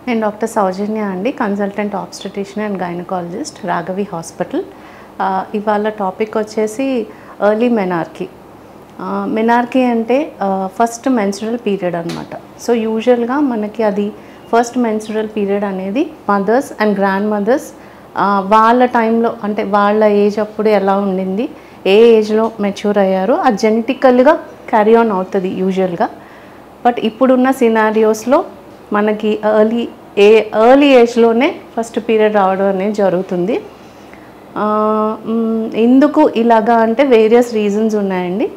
నేను డాక్టర్ సౌజన్య అండి, consultant obstetrician and gynaecologist, Raghavi hospital. ఇవాళ టాపిక్ వచ్చేసి ఎర్లీ మెనార్కీ. మెనార్కీ అంటే ఫస్ట్ మెన్స్ట్రువల్ పీరియడ్ అనమాట. సో యూజువల్గా మనకి అది ఫస్ట్ మెన్స్ట్రువల్ పీరియడ్ అనేది మదర్స్ అండ్ గ్రాండ్ మదర్స్ వాళ్ళ టైంలో, అంటే వాళ్ళ ఏజ్ అప్పుడు ఎలా ఉండింది, ఏ ఏజ్లో మెచ్యూర్ అయ్యారో అది జెనెటికల్గా క్యారీ ఆన్ అవుతుంది యూజువల్గా. బట్ ఇప్పుడున్న సినారియోస్లో మనకి ఎర్లీ ఏజ్లోనే ఫస్ట్ పీరియడ్ రావడం అనేది జరుగుతుంది. ఎందుకు ఇలాగా అంటే వేరియస్ రీజన్స్ ఉన్నాయండి.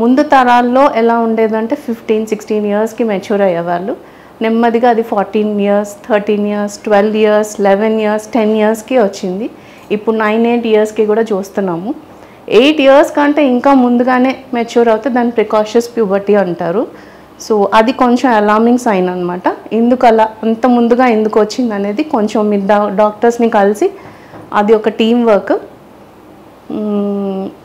ముందు తరాల్లో ఎలా ఉండేదంటే 15-16 ఇయర్స్కి మెచ్యూర్ అయ్యేవాళ్ళు. నెమ్మదిగా అది 14 ఇయర్స్, 13 ఇయర్స్, 12 ఇయర్స్, 11 ఇయర్స్, 10 ఇయర్స్కి వచ్చింది. ఇప్పుడు 9-8 ఇయర్స్కి కూడా చూస్తున్నాము. 8 ఇయర్స్ కంటే ఇంకా ముందుగానే మెచ్యూర్ అవుతే దాన్ని ప్రికాషస్ ప్యూబర్టీ అంటారు. సో అది కొంచెం అలార్మింగ్ సైన్ అనమాట. ఎందుకు అలా అంత ముందుగా ఎందుకు వచ్చింది అనేది కొంచెం మీరు డాక్టర్స్ని కలిసి అది ఒక టీం వర్క్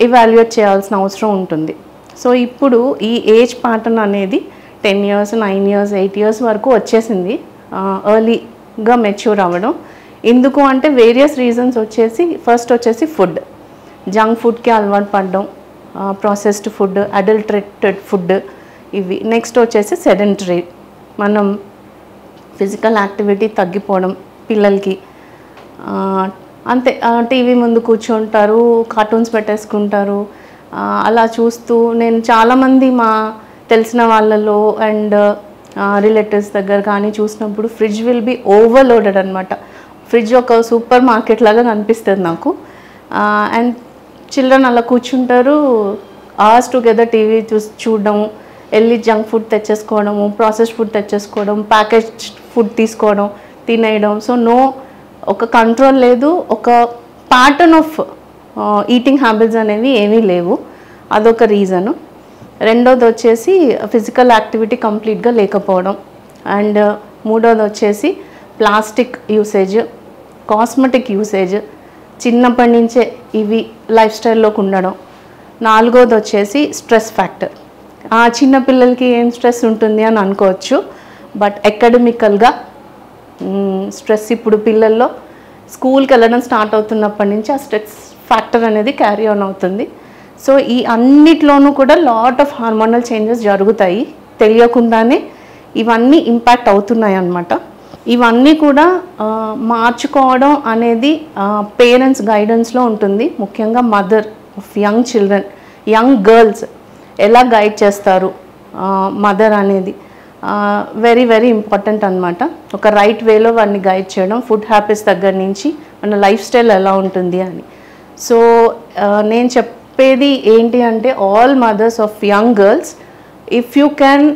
ఇవాల్యుయేట్ చేయాల్సిన అవసరం ఉంటుంది. సో ఇప్పుడు ఈ ఏజ్ ప్యాటర్న్ అనేది 10 ఇయర్స్, 9 ఇయర్స్, 8 ఇయర్స్ వరకు వచ్చేసింది ఎర్లీగా మెచ్యూర్ అవ్వడం. ఎందుకు అంటే వేరియస్ రీజన్స్ వచ్చేసి, ఫస్ట్ వచ్చేసి ఫుడ్, జంక్ ఫుడ్కి అలవాటు పడడం, ప్రాసెస్డ్ ఫుడ్, అడల్టరేటెడ్ ఫుడ్ ఇవి. నెక్స్ట్ వచ్చేసి సెడెంటరీ, మనం ఫిజికల్ యాక్టివిటీ తగ్గిపోవడం పిల్లలకి. అంతే, టీవీ ముందు కూర్చుంటారు, కార్టూన్స్ పెట్టేసుకుంటారు. అలా చూస్తూ నేను చాలామంది మా తెలిసిన వాళ్ళలో అండ్ రిలేటివ్స్ దగ్గర కానీ చూసినప్పుడు ఫ్రిడ్జ్ విల్ బి ఓవర్లోడెడ్ అనమాట. ఫ్రిడ్జ్ ఒక సూపర్ మార్కెట్ లాగా కనిపిస్తుంది నాకు. అండ్ చిల్డ్రన్ అలా కూర్చుంటారు, అవర్స్ టుగెదర్ టీవీ చూడడము, వెళ్ళి జంక్ ఫుడ్ తెచ్చేసుకోవడము, ప్రాసెస్డ్ ఫుడ్ తెచ్చేసుకోవడం, ప్యాకేజ్ ఫుడ్ తీసుకోవడం, తినేయడం. సో ఒక కంట్రోల్ లేదు, ఒక ప్యాటర్న్ ఆఫ్ ఈటింగ్ హ్యాబిట్స్ అనేవి ఏమీ లేవు. అదొక రీజను. రెండోది వచ్చేసి ఫిజికల్ యాక్టివిటీ కంప్లీట్గా లేకపోవడం. అండ్ మూడోది వచ్చేసి ప్లాస్టిక్ యూసేజ్, కాస్మెటిక్ యూసేజ్ చిన్నప్పటి నుంచే ఇవి లైఫ్ స్టైల్లోకి ఉండడం. నాలుగోది వచ్చేసి స్ట్రెస్ ఫ్యాక్టర్. చిన్నపిల్లలకి ఏం స్ట్రెస్ ఉంటుంది అని అనుకోవచ్చు, బట్ అకాడమికల్గా స్ట్రెస్ ఇప్పుడు పిల్లల్లో స్కూల్కి వెళ్ళడం స్టార్ట్ అవుతున్నప్పటి నుంచి ఆ స్ట్రెస్ ఫ్యాక్టర్ అనేది క్యారీ ఆన్ అవుతుంది. సో ఈ అన్నిట్లోనూ కూడా లాట్ ఆఫ్ హార్మోనల్ చేంజెస్ జరుగుతాయి, తెలియకుండానే ఇవన్నీ ఇంపాక్ట్ అవుతున్నాయి అన్నమాట. ఇవన్నీ కూడా మార్చుకోవడం అనేది పేరెంట్స్ గైడెన్స్లో ఉంటుంది. ముఖ్యంగా mother of young children, young girls ఎలా గైడ్ చేస్తారు మదర్ అనేది వెరీ వెరీ ఇంపార్టెంట్ అనమాట. ఒక రైట్ వేలో వాడిని గైడ్ చేయడం, ఫుడ్ హ్యాబిట్స్ దగ్గర నుంచి మన లైఫ్ స్టైల్ ఎలా ఉంటుంది అని. సో నేను చెప్పేది ఏంటి అంటే, all mothers of young girls, if you can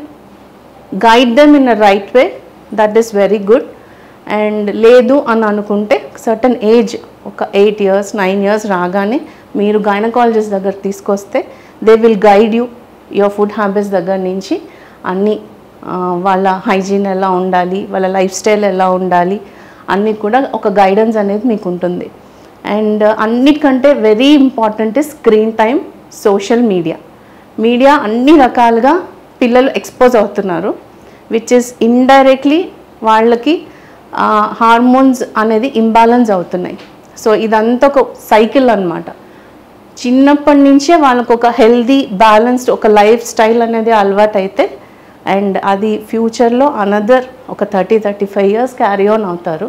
guide them in a right way, that is very good. And లేదు అని అనుకుంటే సర్టన్ ఏజ్, ఒక 8 ఇయర్స్ 9 ఇయర్స్ రాగానే మీరు గైనకాలజిస్ట్ దగ్గర తీసుకొస్తే they will guide you your food habits దగ్గర నుంచి అన్నీ, వాళ్ళ హైజీన్ ఎలా ఉండాలి, వాళ్ళ లైఫ్ స్టైల్ ఎలా ఉండాలి అన్నీ కూడా ఒక గైడెన్స్ అనేది మీకు ఉంటుంది. అండ్ అన్నిటికంటే very important screen time, social media అన్ని రకాలుగా పిల్లలు ఎక్స్పోజ్ అవుతున్నారు, విచ్ ఇస్ ఇండైరెక్ట్లీ వాళ్ళకి హార్మోన్స్ అనేది ఇంబ్యాలెన్స్ అవుతున్నాయి. సో ఇదంతా ఒక సైకిల్ అన్నమాట. చిన్నప్పటి నుంచే వాళ్ళకు ఒక హెల్దీ బ్యాలెన్స్డ్ ఒక లైఫ్ స్టైల్ అనేది అలవాటు అయితే, అండ్ అది ఫ్యూచర్లో అనదర్ ఒక 30-35 ఇయర్స్ క్యారీ ఆన్ అవుతారు.